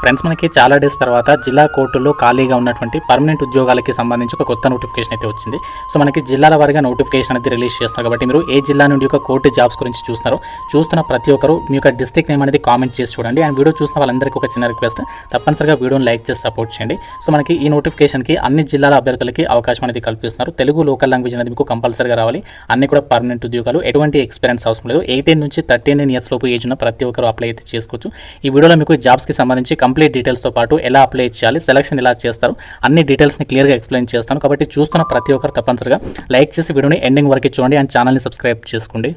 Friends, మనకి చాలా days తర్వాత జిల్లా కోర్టుల్లో ఖాళీగా ఉన్నటువంటి పర్మనెంట్ ఉద్యోగాలకి సంబంధించి ఒక కొత్త నోటిఫికేషన్ అయితే వచ్చింది. సో మనకి జిల్లాల వారీగా నోటిఫికేషన్ అనేది రిలీజ్ చేస్తారు. కాబట్టి మీరు ఏ జిల్లా నుండి ఒక కోర్టు జాబ్స్ గురించి చూస్తున్న ప్రతి ఒక్కరు మీ యొక్క డిస్ట్రిక్ట్ నేమ్ అనేది కామెంట్ చేసి చూడండి. అండ్ వీడియో చూసిన వాళ్ళందరికీ ఒక చిన్న రిక్వెస్ట్, తప్పనిసరిగా వీడియోని లైక్ చేసి సపోర్ట్ చేయండి. సో మనకి ఈ నోటిఫికేషన్కి అన్ని జిల్లాల అభ్యర్థులకి అవకాశం అనేది కల్పిస్తున్నారు. తెలుగు లోకల్ లాంగ్వేజ్ అనేది మీకు కంపల్సరీగా రావాలి. అన్ని కూడా పర్మనెంట్ ఉద్యోగాలు, ఎటువంటి ఎక్స్పీరియన్స్ అవసరం లేదు. 18 నుంచి 39 ఇయర్స్ లోపు ఏజ్ ఉన్న ప్రతి ఒక్కరు అప్లై అయితే చేసుకోవచ్చు. ఈ వీడియోలో మీకు జాబ్స్కి సంబంధించి కంప్లీట్ డీటెయిల్స్తో పాటు ఎలా అప్లై చేయాలి, సెలక్షన్ ఎలా చేస్తారు, అన్ని డీటెయిల్స్ని క్లియర్గా ఎక్స్ప్లెయిన్ చేస్తాను. కాబట్టి చూస్తున్న ప్రతి ఒక్కరు తప్పనిసరిగా లైక్ చేసి వీడియోని ఎండింగ్ వరకు చూడండి అండ్ ఛానల్ని సబ్స్క్రైబ్ చేసుకోండి.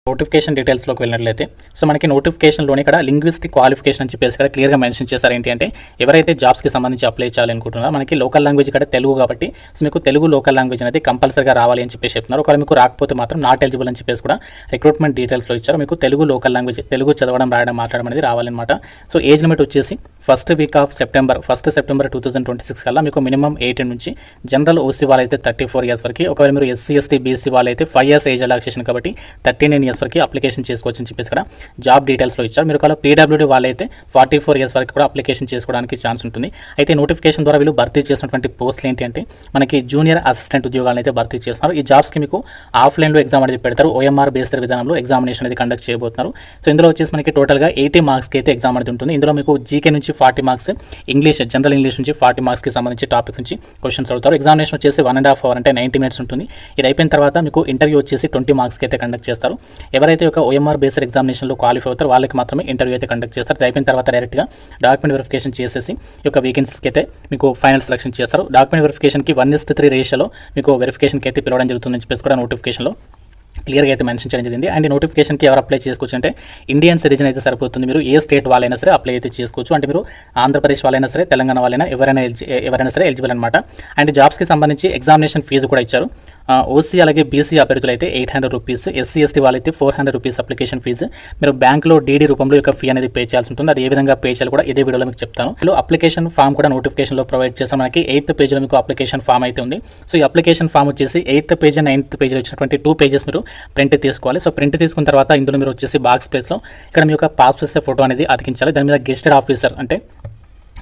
నోటిఫికేషన్ డీటెయిల్స్లోకి వెళ్ళినట్లయితే, సో మనకి నోటిఫికేషన్లోనే ఇక్కడ లింగ్విస్టిక్ క్వాలిఫికేషన్ అని చెప్పేసి ఇక్కడ క్లియర్గా మెన్షన్ చేశారు. ఏంటి అంటే ఎవరైతే జాబ్స్కి సంబంధించి అప్లై చేయాలనుకుంటున్నారో, మనకి లోకల్ లాంగ్వేజ్ ఇక్కడ తెలుగు కాబట్టి సో మీకు తెలుగు లోకల్ లాంగ్వేజ్ అనేది కంపల్సరీగా రావాలి అని చెప్పేసి చెప్తున్నారు. ఒకవేళ మీకు రాకపోతే మాత్రం నాట్ ఎలిజిబుల్ అని చెప్పేసి కూడా రిక్రూట్మెంట్ డీటెయిల్స్లో ఇచ్చారు. మీకు తెలుగు లోకల్ లాంగ్వేజ్, తెలుగు చదవడం, రాయడం, మాట్లాడడం అనేది రావాలన్నమాట. సో ఏజ్ లిమిట్ వచ్చేసి ఫస్ట్ సెప్టెంబర్ 2026 కల్లా మీకు మినిమం 18 నుంచి, జనరల్ ఓసీ వాళ్ళైతే 34 ఇయర్స్ వరకు, ఒకవేళ మీరు ఎస్సీ ఎస్టీ బీసీ వాళ్ళైతే 5 ఇయర్స్ ఏజ్ రిలాక్సేషన్ కాబట్టి 39 ఇయర్స్ వరకు అప్లికేషన్ చేసుకోవచ్చు అని చెప్పేసి ఇక్కడ జాబ్ డీటెయిల్స్లో ఇచ్చారు. మీరు ఒకవేళ పీడబ్ల్యూడీ వాళ్ళైతే 44 ఇయర్స్ వరకు కూడా అప్లికేషన్ చేసుకోవడానికి ఛాన్స్ ఉంటుంది. అయితే నోటిఫికేషన్ ద్వారా వీళ్ళు భర్తీ చేసినటువంటి పోస్టులు ఏంటి అంటే మనకి జూనియర్ అసిస్టెంట్ ఉద్యోగాలను అయితే భర్తీ చేస్తున్నారు. ఈ జాబ్స్కి మీకు ఆఫ్లైన్లో ఎగ్జామ్ అనేది పెడతారు. OMR బేస్డ్ విధానంలో ఎగ్జామినేషన్ అనేది కండక్ట్ చేయబోతున్నారు. సో ఇందులో వచ్చేసి మనకి టోటల్గా 80 మార్క్స్కి అయితే ఎగ్జామ్ అనేది ఉంటుంది. ఇందులో మీకు జీకే నుంచి 40 మార్క్స్, ఇంగ్లీష్ జనరల్ ఇంగ్లీష్ నుంచి 40 మార్క్స్కి సంబంధించి టాపిక్ నుంచి క్వశ్చన్స్ అడుగుతారు. ఎగ్జామినేషన్ వచ్చేసి 1.5 అవర్ అంటే 90 మినిట్స్ ఉంటుంది. ఇది అయిపోయిన తర్వాత మీకు ఇంటర్వ్యూ వచ్చేసి 20 మార్క్స్కి అయితే కండక్ట్ చేస్తారు. ఎవరైతే ఒక OMR బేస్డ్ ఎగ్జామినేషన్లో క్వాలిఫై అవుతారు వాళ్ళకి మాత్రమే ఇంటర్వ్యూ అయితే కండక్ట్ చేస్తారు. ఇది అయిపోయిన తర్వాత డైరెక్ట్గా డాక్యుమెంట్ వెరిఫికేషన్ చేసేసి ఈ యొక్క వేకెన్సీస్కి అయితే మీకు ఫైనల్ సెలక్షన్ చేస్తారు. డాక్యుమెంట్ వెరిఫికేషన్కి 1:3 రేషియోలో మీకు వెరిఫికేషన్కి అయితే పిలవడం జరుగుతుందని చెప్పేసి కూడా నోటిఫికేషన్లో క్లియర్గా అయితే మెన్షన్ చేయడం జరిగింది. అండ్ నోటిఫికేషన్కి ఎవరు అప్లై చేసుకోవచ్చు అంటే ఇండియన్ సిటిజన్ అయితే సరిపోతుంది. మీరు ఏ స్టేట్ వాళ్ళైనా సరే అప్లై అయితే చేసుకోవచ్చు. అంటే మీరు ఆంధ్రప్రదేశ్ వాళ్ళైనా సరే, తెలంగాణ వాళ్ళైనా ఎవరైనా సరే ఎలిజిబుల్ అనమాట. అండ్ జాబ్స్కి సంబంధించి ఎగ్జామినేషన్ ఫీజు కూడా ఇచ్చారు. ఓసీ అలాగే బీసీ అభ్యర్థులు అయితే 800 రూపీస్, ఎస్సీ ఎస్టీ వాళ్ళైతే 400 రూపీస్ అప్లికేషన్ ఫీజు. మీరు బ్యాంక్లో డీడీ రూపంలో యొక్క ఫీ అనేది పే చేయాల్సి ఉంటుంది. అది ఏ విధంగా పే చేయాలి కూడా ఇదే వీడియోలో మీకు చెప్తాను. అప్లికేషన్ ఫామ్ కూడా నోటిఫికేషన్లో ప్రొవైడ్ చేస్తాం. మనకి 8th పేజ్లో మీకు అప్లికేషన్ ఫామ్ అయితే ఉంది. సో ఈ అప్లికేషన్ ఫామ్ వచ్చేసి 8th పేజ్, 9th పేజ్లో ఇచ్చినటువంటి 2 పేజెస్ మీరు ప్రింట్ తీసుకోవాలి. సో ప్రింట్ తీసుకున్న తర్వాత ఇందులో మీరు వచ్చేసి బాక్స్ ప్లేస్లో ఇక్కడ మీ యొక్క పాస్పోర్ట్ ఫోటో అనేది అతికించాలి. దాని మీద గెస్టెడ్ ఆఫీసర్ అంటే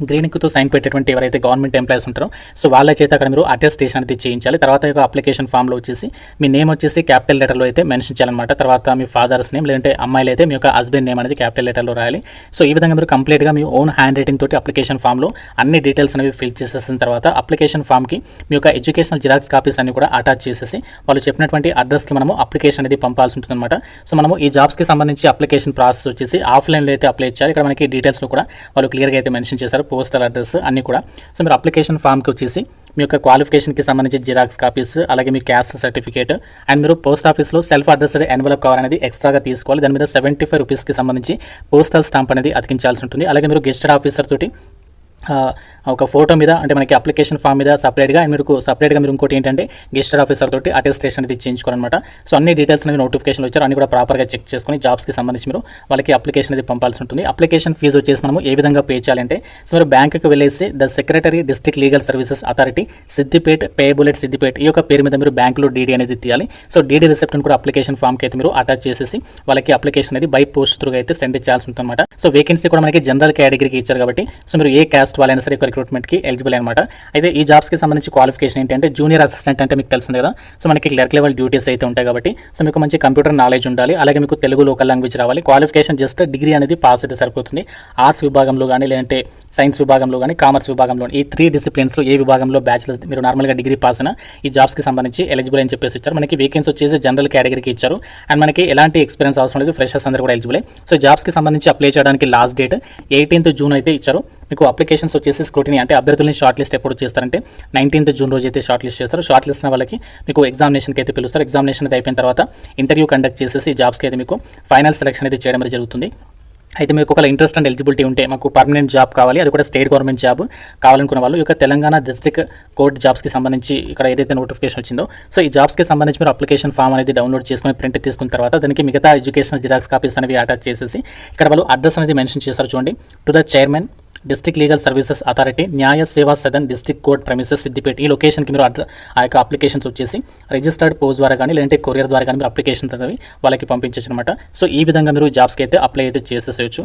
గ్రీన్ ఇక్తో సైన్ పెట్టేటువంటి ఎవరైతే గవర్నమెంట్ ఎంప్లాయీస్ ఉంటారో సో వాళ్ళ చేత అక్కడ మీరు అటెస్టేషన్ అనేది చేయించాలి. తర్వాత యొక్క అప్లికేషన్ ఫామ్లో వచ్చేసి మీ నేమ్ వచ్చేసి క్యాపిటల్ లెటర్లో అయితే మెన్షన్ చేయాలన్నమాట. తర్వాత మీ ఫాదర్స్ నేమ్, లేదంటే అమ్మాయిలు అయితే మీ యొక్క హస్బెండ్ నేమ్ అనేది క్యాపిటల్ లెటర్లో రాయాలి. సో ఈ విధంగా మీరు కంప్లీట్గా మీ ఓన్ హ్యాండ్ రైటింగ్ తోటి అప్లికేషన్ ఫామ్లో అన్ని డీటెయిల్స్ అనేవి ఫిల్ చేసేసిన తర్వాత అప్లికేషన్ ఫామ్కి మీ యొక్క ఎడ్యుకేషనల్ జిరాక్స్ కాపీస్ అన్ని కూడా అటాచ్ చేసేసి వాళ్ళు చెప్పినటువంటి అడ్రస్కి మనము అప్లికేషన్ అనేది పంపాల్సి ఉంటుంది అనమాట. సో మనము ఈ జాబ్స్కి సంబంధించి అప్లికేషన్ ప్రాసెస్ వచ్చేసి ఆఫ్లైన్లో అయితే అప్లై చేయాలి. ఇక్కడ మనకి డీటెయిల్స్లో కూడా వాళ్ళు క్లియర్గా అయితే మెన్షన్ చేశారు, పోస్టల్ అడ్రస్ అన్ని కూడా. సో మీరు అప్లికేషన్ ఫామ్కి వచ్చేసి మీ యొక్క క్వాలిఫికేషన్కి సంబంధించి జిరాక్స్ కాపీస్, అలాగే మీ క్యాస్ట్ సర్టిఫికేట్, అండ్ మీరు పోస్ట్ ఆఫీస్లో సెల్ఫ్ అడ్రస్డ్ ఎన్వలప్ కవర్ అనేది ఎక్స్ట్రాగా తీసుకోవాలి. దాని మీద 75 రూపీస్కి సంబంధించి పోస్టల్ స్టాంప్ అనేది అతికించాల్సి ఉంటుంది. అలాగే మీరు గెస్టెడ్ ఆఫీసర్ తోటి ఒక ఫోటో మీద అంటే మనకి అప్లికేషన్ ఫామ్ మీద సపరేట్గా మీరు ఇంకోటి ఏంటంటే గెస్టెడ్ ఆఫీసర్ తోటి అటెస్టేషన్ అనేది చేయించుకోవాలన్నమాట. సో అన్ని డీటెయిల్స్ అనేవి నోటిఫికేషన్ వచ్చారు, అన్ని కూడా ప్రాపర్గా చెక్ చేసుకుని జాబ్స్కి సంబంధించి మీరు వాళ్ళకి అప్లికేషన్ అనేది పంపాల్సి ఉంటుంది. అప్లికేషన్ ఫీజు వచ్చేసి మనము ఏ విధంగా పే చేయాలంటే, సో మీరు బ్యాంకుకి వెళ్ళేసి the secretary district legal services authority Siddipet, payable at Siddipet ఈ యొక్క పేరు మీద మీరు బ్యాంకులో డీడీ అనేది తీయాలి. సో డీడీ రిసిప్ట్ని కూడా అప్లికేషన్ ఫామ్కి అయితే మీరు అటాచ్ చేసేసి వాళ్ళకి అప్లికేషన్ అనేది బై పోస్ట్ త్రూగా అయితే సెండ్ చేయాల్సి ఉంటుంది అనమాట. సో వేకెన్సీ కూడా మనకి జనరల్ కేటగిరీకి ఇచ్చారు కాబట్టి సో మీరు ఏ క్యాస్ట్ వాళ్ళైనా సరే రిక్రూట్మెంట్కి ఎలిజిబుల్ అనమాట. అయితే ఈ జాబ్స్కి సంబంధించి క్వాలిఫికేషన్ ఏంటంటే జూనియర్ అసిస్టెంట్ అంటే మీకు తెలిసింది కదా. సో మనకి క్లర్క్ లెవెల్ డ్యూటీస్ అయితే ఉంటాయి కాబట్టి సో మీకు మంచి కంప్యూటర్ నాలెడ్జ్ ఉండాలి. అలాగే మీకు తెలుగు లోకల్ లాంగ్వేజ్ రావాలి. క్వాలిఫికేషన్ జస్ట్ డిగ్రీ అనేది పాస్ అయితే సరిపోతుంది. ఆర్ట్స్ విభాగంలో కానీ, లేదంటే సైన్స్ విభాగంలో కానీ, కామర్స్ విభాగంలో, ఈ 3 డిసిప్లిన్స్లో ఏ విభాగంలో బ్యాచిలర్స్ మీరు నార్మల్గా డిగ్రీ పాస్ అయినా ఈ జాబ్స్కి సంబంధించి ఎలిజిబుల్ అని చెప్పేసి ఇచ్చారు. మనకి వేకెన్సీ వచ్చేసి జనరల్ కేటగిరీకి ఇచ్చారు. అండ్ మనకి ఎలాంటి ఎక్స్పీరియన్స్ అవసరం లేదు, ఫ్రెషర్స్ అందరూ కూడా ఎలిజిబులే. సో జాబ్స్కి సంబంధించి అప్లై చేయడానికి లాస్ట్ డేట్ 18th జూన్ అయితే ఇచ్చారు. మీకు అప్లికేషన్స్ వచ్చేసి స్క్రూటినీ అంటే అభ్యర్థులని షార్ట్ లిస్ట్ ఎప్పుడు చేస్తారంటే 19th జూన్ రోజు అయితే షార్ట్ లిస్ట్ చేస్తారు. షార్ట్ లిస్ట్ వాళ్ళకి మీకు ఎగ్జామినేషన్కి అయితే పిలుస్తారు. ఎగ్జామినేషన్ అయితే అయిపోయిన తర్వాత ఇంటర్వ్యూ కండక్ట్ చేసేసి జాబ్స్కి అయితే మీకు ఫైనల్ సెలక్షన్ అయితే చేయడం జరుగుతుంది. అయితే మీకు ఒకవేళ ఇంట్రెస్ట్ అండ్ ఎలిజిబిలిటీ ఉంటే మాకు పర్మనెంట్ జాబ్ కావాలి, అది కూడా స్టేట్ గవర్నమెంట్ జాబ్ కావాలనుకున్న వాళ్ళు ఈ యొక్క తెలంగాణ డిస్ట్రిక్ట్ కోర్ట్ జాబ్స్కి సంబంధించి ఇక్కడ ఏదైతే నోటిఫికేషన్ వచ్చిందో సో ఈ జాబ్స్కి సంబంధించి మీరు అప్లికేషన్ ఫామ్ అనేది డౌన్లోడ్ చేసుకుని ప్రింట్ తీసుకున్న తర్వాత దానికి మిగతా ఎడ్యుకేషనల్ జిరాక్స్ కాపీస్ అనేవి అటాచ్ చేసేసి ఇక్కడ వాళ్ళు అడ్రస్ అనేది మెన్షన్ చేస్తారు చూడండి. To the chairman district legal services authority, న్యాయ సేవా Sadan, district court premises Siddipet ఈ లొకేషన్కి మీరు ఆ యొక్క అప్లికేషన్స్ వచ్చేసి రిజిస్టర్డ్ పోస్ట్ ద్వారా కానీ లేదంటే కొరియర్ ద్వారా కానీ మీరు అప్లికేషన్స్ అనేవి వాళ్ళకి పంపించచ్చు అనమాట. సో ఈ విధంగా మీరు జాబ్స్కి అయితే అప్లై అయితే చేసేసేయచ్చు.